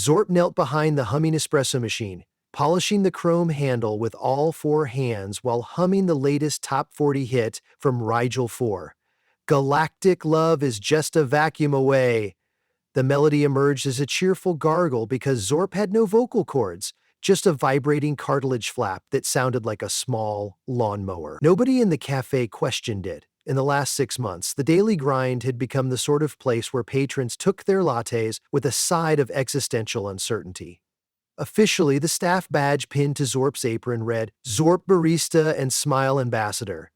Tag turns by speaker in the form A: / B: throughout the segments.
A: Zorp knelt behind the humming espresso machine, polishing the chrome handle with all four hands while humming the latest top 40 hit from Rigel 4. Galactic love is just a vacuum away. The melody emerged as a cheerful gargle because Zorp had no vocal cords, just a vibrating cartilage flap that sounded like a small lawnmower. Nobody in the cafe questioned it. In the last 6 months, the Daily Grind had become the sort of place where patrons took their lattes with a side of existential uncertainty. Officially, the staff badge pinned to Zorp's apron read, Zorp Barista and Smile Ambassador.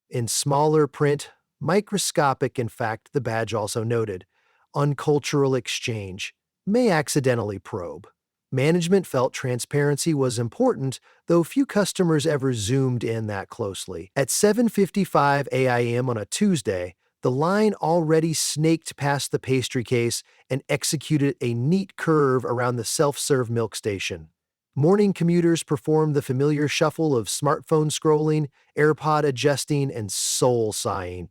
A: In smaller print, microscopic in fact, the badge also noted, uncultural exchange, may accidentally probe. Management felt transparency was important, though few customers ever zoomed in that closely. At 7:55 a.m. on a Tuesday, the line already snaked past the pastry case and executed a neat curve around the self-serve milk station. Morning commuters performed the familiar shuffle of smartphone scrolling, AirPod adjusting, and soul sighing.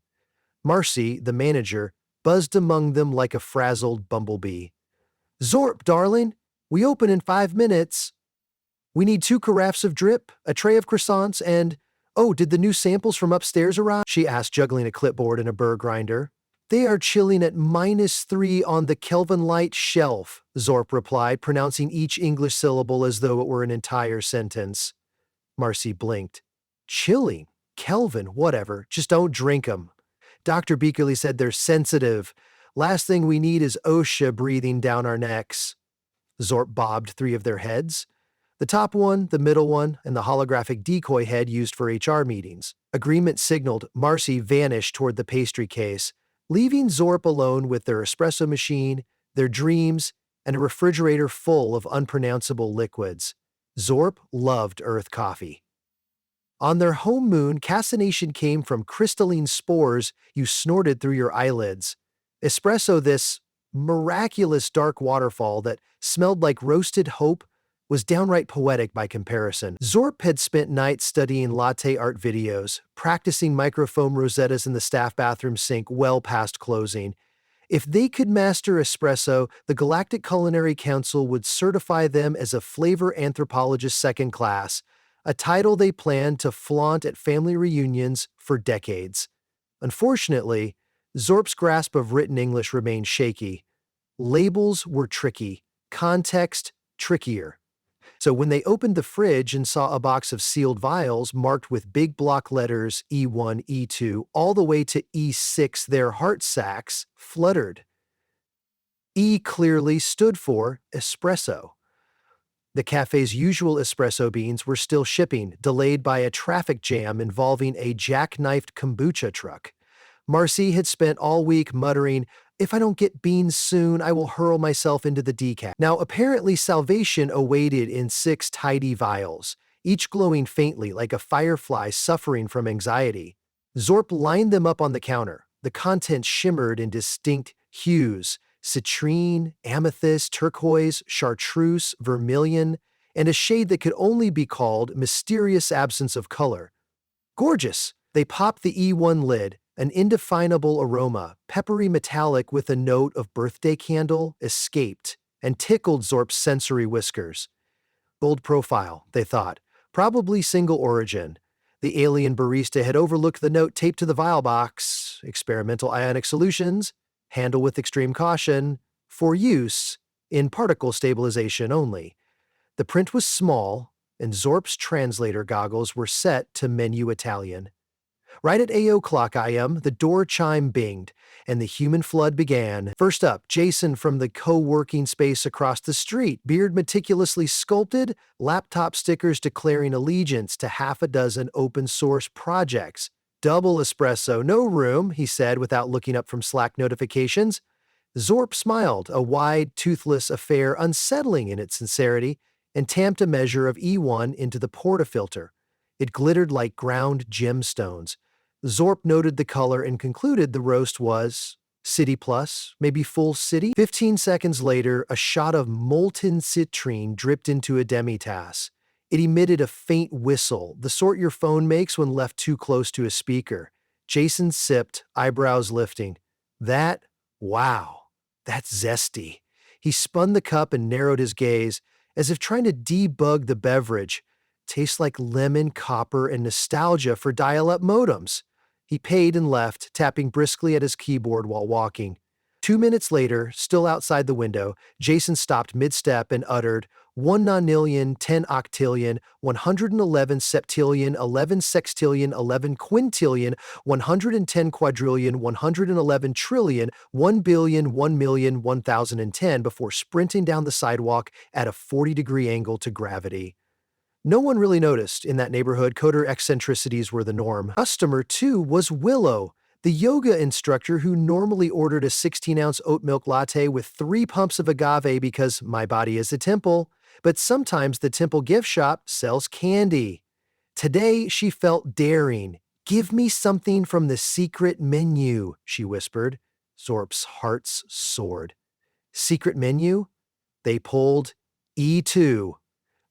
A: Marcy, the manager, buzzed among them like a frazzled bumblebee. Zorp, darling! We open in 5 minutes. We need 2 carafes of drip, a tray of croissants, and, oh, did the new samples from upstairs arrive? She asked, juggling a clipboard and a burr grinder. They are chilling at -3 on the Kelvin light shelf, Zorp replied, pronouncing each English syllable as though it were an entire sentence. Marcy blinked. Chilling? Kelvin, whatever. Just don't drink 'em. Dr. Beakerly said they're sensitive. Last thing we need is OSHA breathing down our necks. Zorp bobbed 3 of their heads. The top one, the middle one, and the holographic decoy head used for HR meetings. Agreement signaled, Marcy vanished toward the pastry case, leaving Zorp alone with their espresso machine, their dreams, and a refrigerator full of unpronounceable liquids. Zorp loved Earth coffee. On their home moon, casination came from crystalline spores you snorted through your eyelids. Espresso, this miraculous dark waterfall that smelled like roasted hope, was downright poetic by comparison. Zorp had spent nights studying latte art videos, practicing microfoam rosettas in the staff bathroom sink well past closing. If they could master espresso, the Galactic Culinary Council would certify them as a flavor anthropologist second class, a title they planned to flaunt at family reunions for decades. Unfortunately, Zorp's grasp of written English remained shaky. Labels were tricky, context trickier. So when they opened the fridge and saw a box of sealed vials marked with big block letters E1, E2, all the way to E6, their heart sacks fluttered. E clearly stood for espresso. The cafe's usual espresso beans were still shipping, delayed by a traffic jam involving a jackknifed kombucha truck. Marcy had spent all week muttering, if I don't get beans soon, I will hurl myself into the decaf. Now, apparently salvation awaited in 6 tidy vials, each glowing faintly like a firefly suffering from anxiety. Zorp lined them up on the counter. The contents shimmered in distinct hues: citrine, amethyst, turquoise, chartreuse, vermilion, and a shade that could only be called mysterious absence of color. Gorgeous! They popped the E1 lid. An indefinable aroma, peppery metallic with a note of birthday candle, escaped and tickled Zorp's sensory whiskers. Gold profile, they thought. Probably single origin. The alien barista had overlooked the note taped to the vial box. Experimental ionic solutions. Handle with extreme caution. For use in particle stabilization only. The print was small, and Zorp's translator goggles were set to menu Italian. Right at 8 o'clock a.m., the door chime binged, and the human flood began. First up, Jason from the co-working space across the street, beard meticulously sculpted, laptop stickers declaring allegiance to half a dozen open-source projects. Double espresso, no room, he said without looking up from Slack notifications. Zorp smiled, a wide, toothless affair unsettling in its sincerity, and tamped a measure of E1 into the portafilter. It glittered like ground gemstones. Zorp noted the color and concluded the roast was City Plus, maybe full city. 15 seconds later, a shot of molten citrine dripped into a demitasse. It emitted a faint whistle, the sort your phone makes when left too close to a speaker. Jason sipped, eyebrows lifting. Wow, that's zesty. He spun the cup and narrowed his gaze, as if trying to debug the beverage. Tastes like lemon, copper, and nostalgia for dial-up modems. He paid and left, tapping briskly at his keyboard while walking. 2 minutes later, still outside the window, Jason stopped mid-step and uttered, 1 nonillion, 10 octillion, 111 septillion, 11 sextillion, 11 quintillion, 110 quadrillion, 111 trillion, 1 billion, 1 million, 1010 before sprinting down the sidewalk at a 40-degree angle to gravity. No one really noticed. In that neighborhood, coder eccentricities were the norm. Customer 2 was Willow, the yoga instructor who normally ordered a 16-ounce oat milk latte with 3 pumps of agave because my body is a temple, but sometimes the temple gift shop sells candy. Today, she felt daring. "Give me something from the secret menu," she whispered. Zorp's hearts soared. Secret menu? They pulled E2.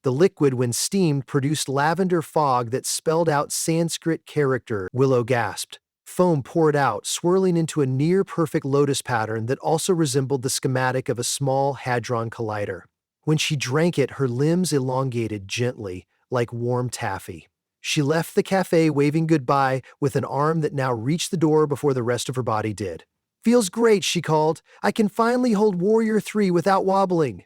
A: The liquid, when steamed, produced lavender fog that spelled out Sanskrit character. Willow gasped. Foam poured out, swirling into a near-perfect lotus pattern that also resembled the schematic of a small hadron collider. When she drank it, her limbs elongated gently, like warm taffy. She left the cafe waving goodbye with an arm that now reached the door before the rest of her body did. "Feels great," she called. "I can finally hold Warrior 3 without wobbling."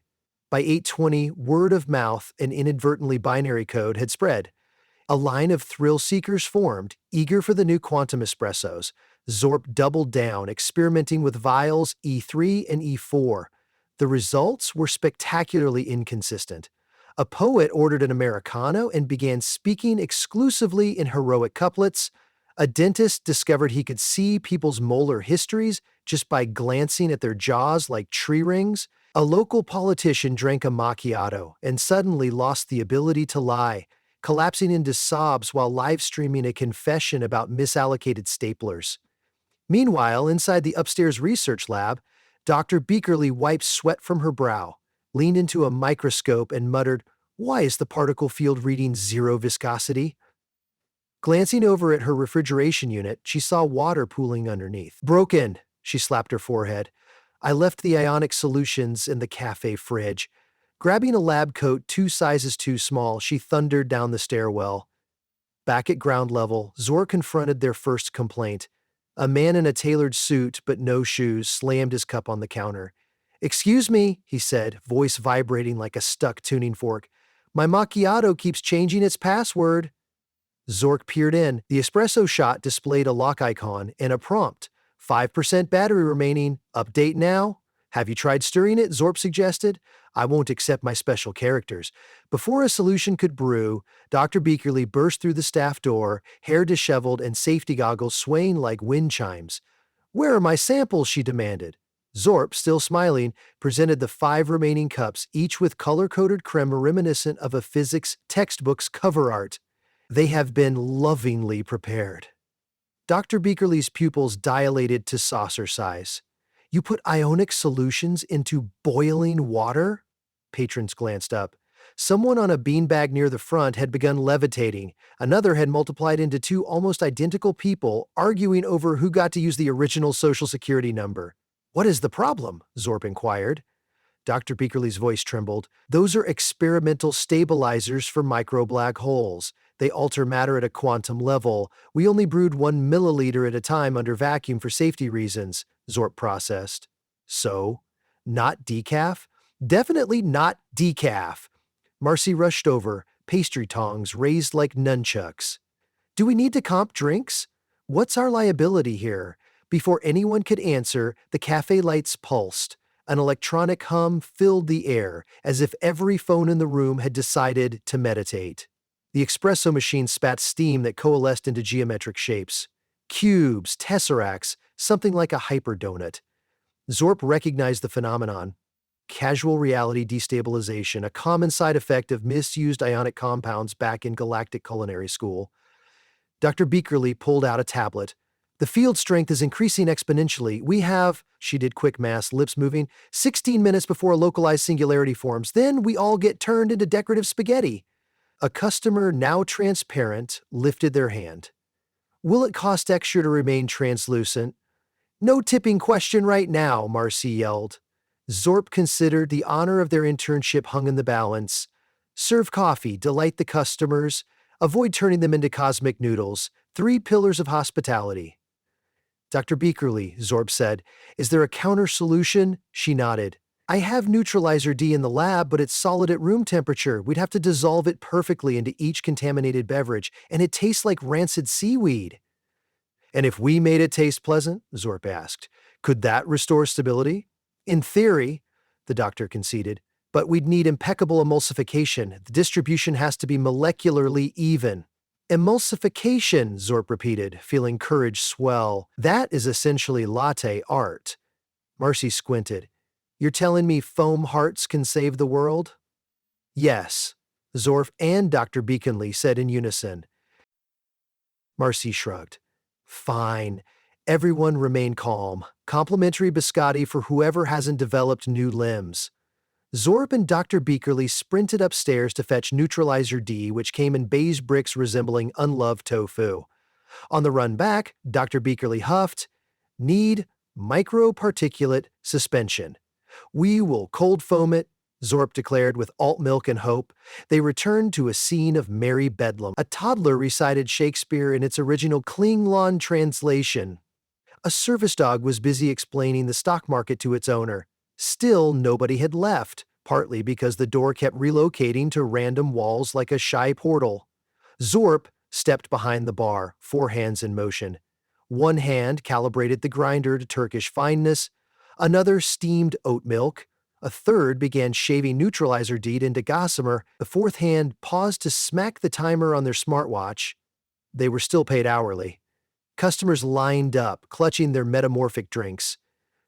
A: By 8:20, word of mouth and inadvertently binary code had spread. A line of thrill seekers formed, eager for the new quantum espressos. Zorp doubled down, experimenting with vials E3 and E4. The results were spectacularly inconsistent. A poet ordered an Americano and began speaking exclusively in heroic couplets. A dentist discovered he could see people's molar histories just by glancing at their jaws like tree rings. A local politician drank a macchiato and suddenly lost the ability to lie, collapsing into sobs while live streaming a confession about misallocated staplers. Meanwhile, inside the upstairs research lab, Dr. Beakerly wiped sweat from her brow, leaned into a microscope, and muttered, "Why is the particle field reading 0 viscosity?" Glancing over at her refrigeration unit, she saw water pooling underneath. "Broken," she slapped her forehead. "I left the ionic solutions in the cafe fridge." Grabbing a lab coat 2 sizes too small, she thundered down the stairwell. Back at ground level, Zor confronted their first complaint. A man in a tailored suit but no shoes slammed his cup on the counter. "Excuse me," he said, voice vibrating like a stuck tuning fork. "My macchiato keeps changing its password." Zork peered in. The espresso shot displayed a lock icon and a prompt. 5% battery remaining. Update now. "Have you tried stirring it?" Zorp suggested. "I won't accept my special characters." Before a solution could brew, Dr. Beakerly burst through the staff door, hair disheveled and safety goggles swaying like wind chimes. "Where are my samples?" she demanded. Zorp, still smiling, presented the 5 remaining cups, each with color-coded crema reminiscent of a physics textbook's cover art. "They have been lovingly prepared." Dr. Beakerly's pupils dilated to saucer size. "You put ionic solutions into boiling water?" Patrons glanced up. Someone on a beanbag near the front had begun levitating. Another had multiplied into 2 almost identical people, arguing over who got to use the original social security number. "What is the problem?" Zorp inquired. Dr. Beakerly's voice trembled. "Those are experimental stabilizers for micro-black holes. They alter matter at a quantum level. We only brewed 1 milliliter at a time under vacuum for safety reasons," Zorp processed. "So? Not decaf?" "Definitely not decaf." Marcy rushed over, pastry tongs raised like nunchucks. "Do we need to comp drinks? What's our liability here?" Before anyone could answer, the cafe lights pulsed. An electronic hum filled the air, as if every phone in the room had decided to meditate. The espresso machine spat steam that coalesced into geometric shapes. Cubes, tesseracts, something like a hyperdonut. Zorp recognized the phenomenon. Casual reality destabilization, a common side effect of misused ionic compounds back in galactic culinary school. Dr. Beakerly pulled out a tablet. "The field strength is increasing exponentially. We have," she did quick math, lips moving, "16 minutes before a localized singularity forms. Then we all get turned into decorative spaghetti." A customer, now transparent, lifted their hand. "Will it cost extra to remain translucent?" "No tipping question right now," Marcy yelled. Zorp considered the honor of their internship hung in the balance. Serve coffee, delight the customers, avoid turning them into cosmic noodles. 3 pillars of hospitality. Dr. Beakerly, Zorp said, is there a counter solution? She nodded. I have neutralizer D in the lab, but it's solid at room temperature. We'd have to dissolve it perfectly into each contaminated beverage, and it tastes like rancid seaweed. And if we made it taste pleasant, Zorp asked, could that restore stability? In theory, the doctor conceded, but we'd need impeccable emulsification. The distribution has to be molecularly even. Emulsification, Zorp repeated, feeling courage swell. That is essentially latte art. Marcy squinted. You're telling me foam hearts can save the world? Yes, Zorp and Dr. Beaconley said in unison. Marcy shrugged. Fine. Everyone remain calm. Complimentary biscotti for whoever hasn't developed new limbs. Zorp and Dr. Beakerly sprinted upstairs to fetch Neutralizer D, which came in beige bricks resembling unloved tofu. On the run back, Dr. Beakerly huffed, need microparticulate suspension. We will cold foam it, Zorp declared with alt milk and hope. They returned to a scene of merry bedlam. A toddler recited Shakespeare in its original Klingon translation. A service dog was busy explaining the stock market to its owner. Still, nobody had left, partly because the door kept relocating to random walls like a shy portal. Zorp stepped behind the bar, 4 hands in motion. One hand calibrated the grinder to Turkish fineness, another steamed oat milk, a third began shaving neutralizer deed into gossamer, the 4th hand paused to smack the timer on their smartwatch. They were still paid hourly. Customers lined up, clutching their metamorphic drinks.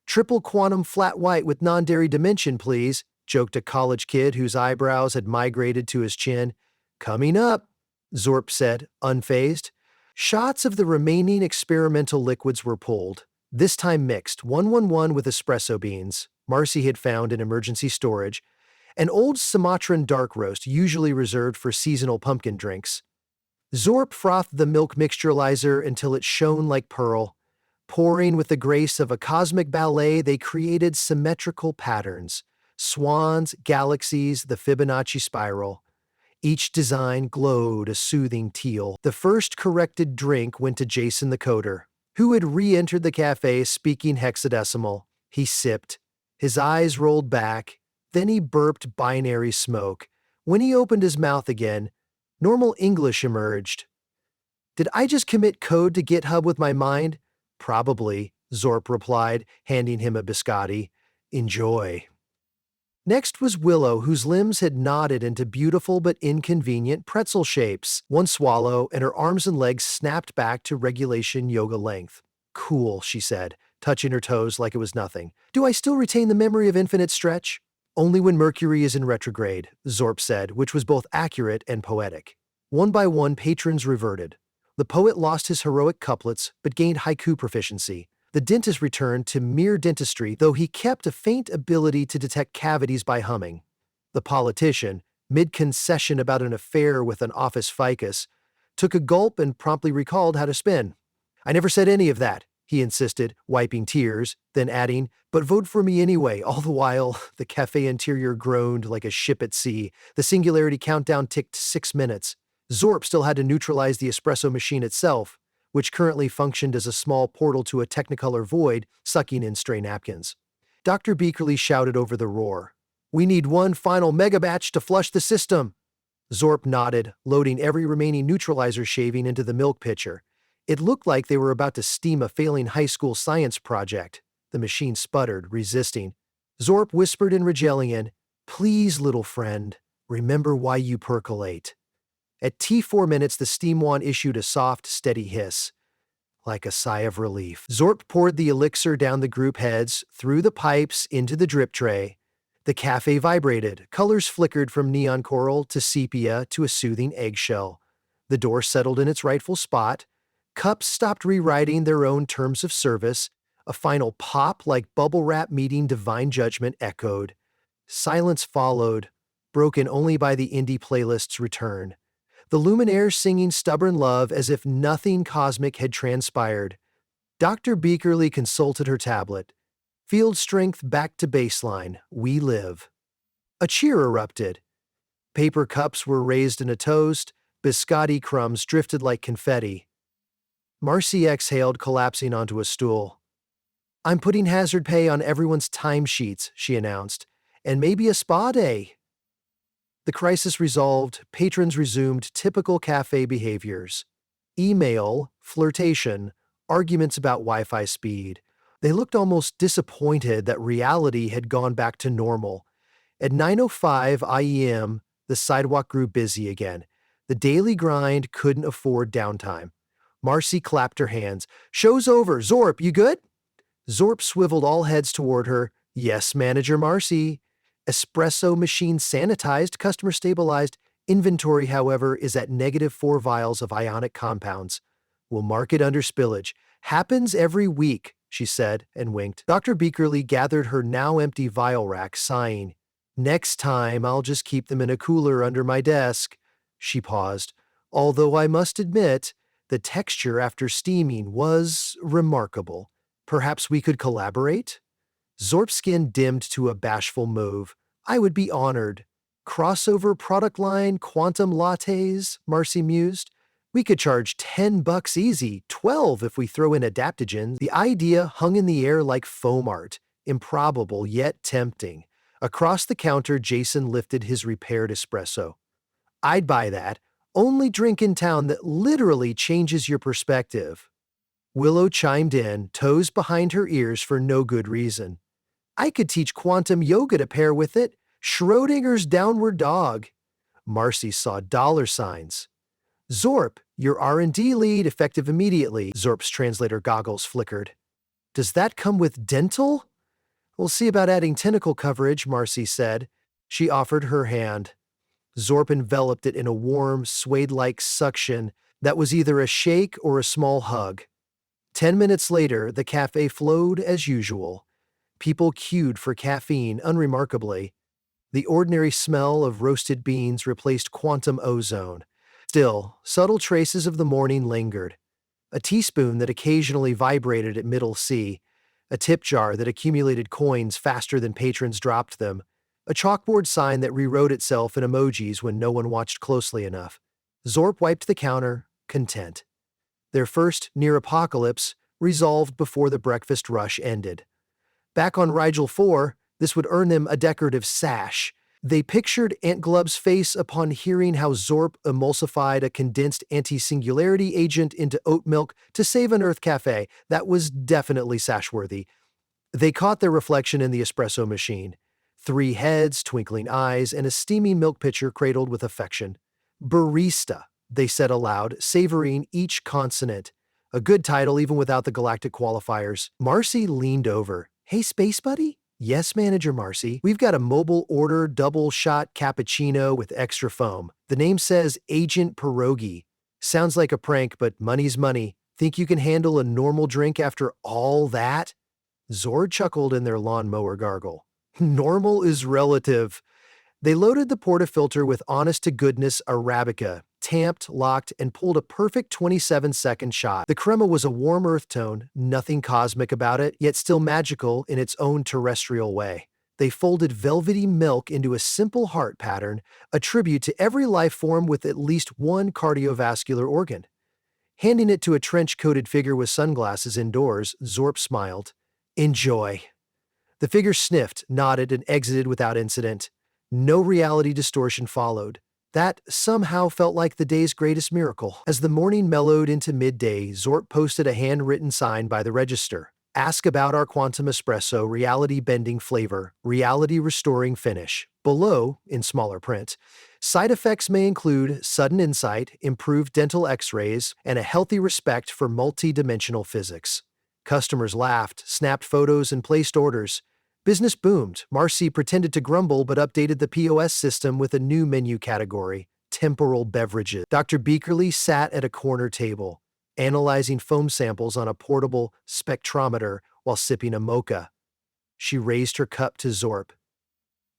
A: Triple quantum flat white with non-dairy dimension, please, joked a college kid whose eyebrows had migrated to his chin. Coming up, Zorp said, unfazed. Shots of the remaining experimental liquids were pulled, this time mixed, 111 with espresso beans, Marcy had found in emergency storage, an old Sumatran dark roast usually reserved for seasonal pumpkin drinks. Zorp frothed the milk mixturalizer until it shone like pearl. Pouring with the grace of a cosmic ballet, they created symmetrical patterns. Swans, galaxies, the Fibonacci spiral. Each design glowed a soothing teal. The first corrected drink went to Jason the coder, who had re-entered the cafe speaking hexadecimal. He sipped. His eyes rolled back. Then he burped binary smoke. When he opened his mouth again, normal English emerged. Did I just commit code to GitHub with my mind? Probably, Zorp replied, handing him a biscotti. Enjoy. Next was Willow, whose limbs had knotted into beautiful but inconvenient pretzel shapes. One swallow, and her arms and legs snapped back to regulation yoga length. Cool, she said, touching her toes like it was nothing. Do I still retain the memory of infinite stretch? Only when Mercury is in retrograde, Zorp said, which was both accurate and poetic. One by one, patrons reverted. The poet lost his heroic couplets, but gained haiku proficiency. The dentist returned to mere dentistry, though he kept a faint ability to detect cavities by humming. The politician, mid-concession about an affair with an office ficus, took a gulp and promptly recalled how to spin. I never said any of that, he insisted, wiping tears, then adding, but vote for me anyway. All the while, the cafe interior groaned like a ship at sea. The singularity countdown ticked 6 minutes. Zorp still had to neutralize the espresso machine itself, which currently functioned as a small portal to a technicolor void, sucking in stray napkins. Dr. Beakerly shouted over the roar. We need one final mega batch to flush the system. Zorp nodded, loading every remaining neutralizer shaving into the milk pitcher. It looked like they were about to steam a failing high school science project. The machine sputtered, resisting. Zorp whispered in Regelian, Please, little friend, remember why you percolate. At T4 minutes, the steam wand issued a soft, steady hiss. Like a sigh of relief, Zorp poured the elixir down the group heads, through the pipes, into the drip tray. The cafe vibrated. Colors flickered from neon coral to sepia to a soothing eggshell. The door settled in its rightful spot. Cups stopped rewriting their own terms of service. A final pop like bubble wrap meeting divine judgment echoed. Silence followed, broken only by the indie playlist's return. The luminaires singing stubborn love as if nothing cosmic had transpired. Dr. Beakerly consulted her tablet. Field strength back to baseline. We live. A cheer erupted. Paper cups were raised in a toast. Biscotti crumbs drifted like confetti. Marcy exhaled, collapsing onto a stool. I'm putting hazard pay on everyone's timesheets, she announced, and maybe a spa day. The crisis resolved, patrons resumed typical cafe behaviors. Email, flirtation, arguments about Wi-Fi speed. They looked almost disappointed that reality had gone back to normal. At 9:05 IEM, the sidewalk grew busy again. The daily grind couldn't afford downtime. Marcy clapped her hands. Show's over. Zorp, you good? Zorp swiveled all heads toward her. Yes, Manager Marcy. Espresso machine sanitized, customer stabilized. Inventory, however, is at -4 vials of ionic compounds. We'll mark it under spillage. Happens every week, she said and winked. Dr. Beakerly gathered her now empty vial rack, sighing. Next time, I'll just keep them in a cooler under my desk. She paused. Although I must admit, the texture after steaming was remarkable. Perhaps we could collaborate? Zorp's skin dimmed to a bashful mauve. I would be honored. Crossover product line, quantum lattes, Marcy mused. We could charge $10 easy, 12 if we throw in adaptogens. The idea hung in the air like foam art, improbable yet tempting. Across the counter, Jason lifted his repaired espresso. I'd buy that. Only drink in town that literally changes your perspective. Willow chimed in, toes behind her ears for no good reason. I could teach quantum yoga to pair with it. Schrodinger's downward dog. Marcy saw dollar signs. Zorp, your R&D lead, effective immediately. Zorp's translator goggles flickered. Does that come with dental? We'll see about adding tentacle coverage, Marcy said. She offered her hand. Zorp enveloped it in a warm, suede-like suction that was either a shake or a small hug. 10 minutes later, the cafe flowed as usual. People queued for caffeine unremarkably. The ordinary smell of roasted beans replaced quantum ozone. Still, subtle traces of the morning lingered. A teaspoon that occasionally vibrated at middle C, a tip jar that accumulated coins faster than patrons dropped them, a chalkboard sign that rewrote itself in emojis when no one watched closely enough. Zorp wiped the counter, content. Their first near-apocalypse resolved before the breakfast rush ended. Back on Rigel 4, this would earn them a decorative sash. They pictured Aunt Glub's face upon hearing how Zorp emulsified a condensed anti-singularity agent into oat milk to save an Earth cafe. That was definitely sash-worthy. They caught their reflection in the espresso machine. 3 heads, twinkling eyes, and a steamy milk pitcher cradled with affection. Barista, they said aloud, savoring each consonant. A good title even without the galactic qualifiers. Marcy leaned over. Hey, space buddy? Yes, Manager Marcy. We've got a mobile order double shot cappuccino with extra foam. The name says Agent Pierogi. Sounds like a prank, but money's money. Think you can handle a normal drink after all that? Zord chuckled in their lawnmower gargle. Normal is relative. They loaded the portafilter with honest-to-goodness Arabica, tamped, locked, and pulled a perfect 27-second shot. The crema was a warm earth tone, nothing cosmic about it, yet still magical in its own terrestrial way. They folded velvety milk into a simple heart pattern, a tribute to every life form with at least one cardiovascular organ. Handing it to a trench-coated figure with sunglasses indoors, Zorp smiled. Enjoy. The figure sniffed, nodded, and exited without incident. No reality distortion followed. That somehow felt like the day's greatest miracle. As the morning mellowed into midday, Zorp posted a handwritten sign by the register. Ask about our quantum espresso reality-bending flavor, reality-restoring finish. Below, in smaller print, side effects may include sudden insight, improved dental x-rays, and a healthy respect for multi-dimensional physics. Customers laughed, snapped photos, and placed orders. Business boomed. Marcy pretended to grumble but updated the POS system with a new menu category, temporal beverages. Dr. Beakerly sat at a corner table, analyzing foam samples on a portable spectrometer while sipping a mocha. She raised her cup to Zorp.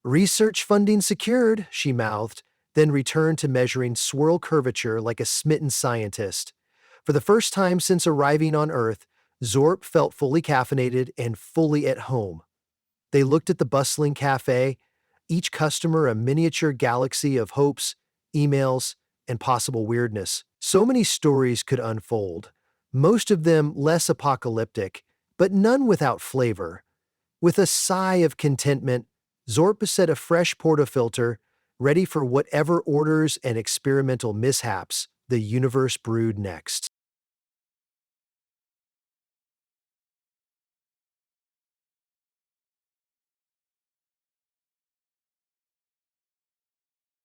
A: Research funding secured, she mouthed, then returned to measuring swirl curvature like a smitten scientist. For the first time since arriving on Earth, Zorp felt fully caffeinated and fully at home. They looked at the bustling cafe, each customer a miniature galaxy of hopes, emails, and possible weirdness. So many stories could unfold, most of them less apocalyptic, but none without flavor. With a sigh of contentment, Zorp set a fresh portafilter, ready for whatever orders and experimental mishaps the universe brewed next.